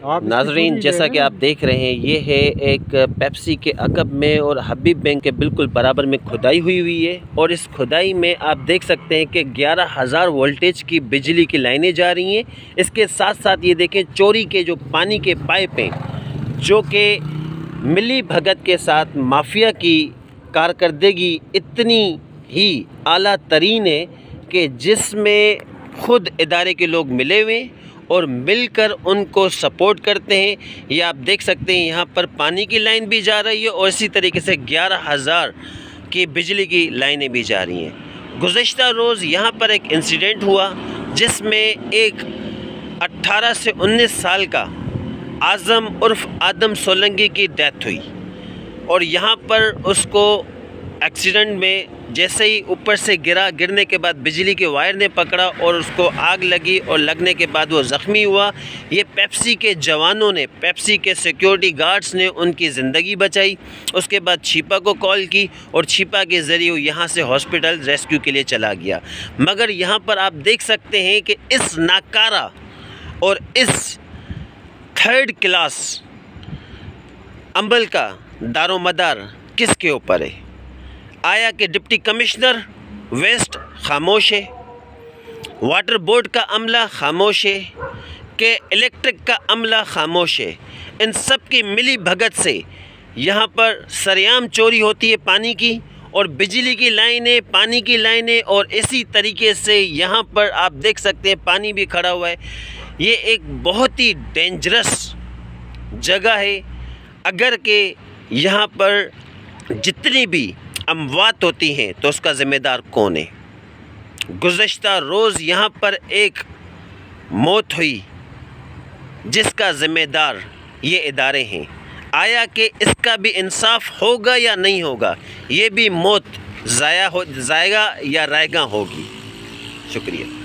नाजरीन, जैसा कि आप देख रहे हैं, ये है एक पेप्सी के अकब में और हबीब बैंक के बिल्कुल बराबर में खुदाई हुई है। और इस खुदाई में आप देख सकते हैं कि 11,000 वोल्टेज की बिजली की लाइनें जा रही हैं। इसके साथ साथ ये देखें, चोरी के जो पानी के पाइप हैं, जो कि मिली भगत के साथ माफिया की कारकर्दगी इतनी ही आला तरीन है कि जिसमें ख़ुद इदारे के लोग मिले हुए और मिलकर उनको सपोर्ट करते हैं। ये आप देख सकते हैं, यहाँ पर पानी की लाइन भी जा रही है और इसी तरीके से 11,000 की बिजली की लाइनें भी जा रही हैं। गुज़श्ता रोज़ यहाँ पर एक इंसिडेंट हुआ जिसमें एक 18 से 19 साल का आज़म उर्फ़ आदम सोलंकी की डेथ हुई। और यहाँ पर उसको एक्सीडेंट में जैसे ही ऊपर से गिरने के बाद बिजली के वायर ने पकड़ा और उसको आग लगी और लगने के बाद वो ज़ख्मी हुआ। ये पेप्सी के जवानों ने, पेप्सी के सिक्योरिटी गार्ड्स ने उनकी ज़िंदगी बचाई। उसके बाद छिपा को कॉल की और छिपा के ज़रिए वो यहाँ से हॉस्पिटल रेस्क्यू के लिए चला गया। मगर यहाँ पर आप देख सकते हैं कि इस नाकारा और इस थर्ड क्लास अमल का दारोमदार किसके ऊपर है? आया कि डिप्टी कमिश्नर वेस्ट खामोश है, वाटर बोर्ड का अमला खामोश है, कि इलेक्ट्रिक का अमला खामोश है। इन सब की मिली भगत से यहाँ पर सरेआम चोरी होती है पानी की और बिजली की लाइनें, पानी की लाइनें, और इसी तरीके से यहाँ पर आप देख सकते हैं पानी भी खड़ा हुआ है। ये एक बहुत ही डेंजरस जगह है। अगर के यहाँ पर जितनी भी अमवात होती हैं तो उसका ज़िम्मेदार कौन है? गुज़श्ता रोज़ यहाँ पर एक मौत हुई जिसका ज़िम्मेदार ये इदारे हैं। आया कि इसका भी इंसाफ होगा या नहीं होगा? ये भी मौत ज़ाया हो जाएगा या रायगा होगी? शुक्रिया।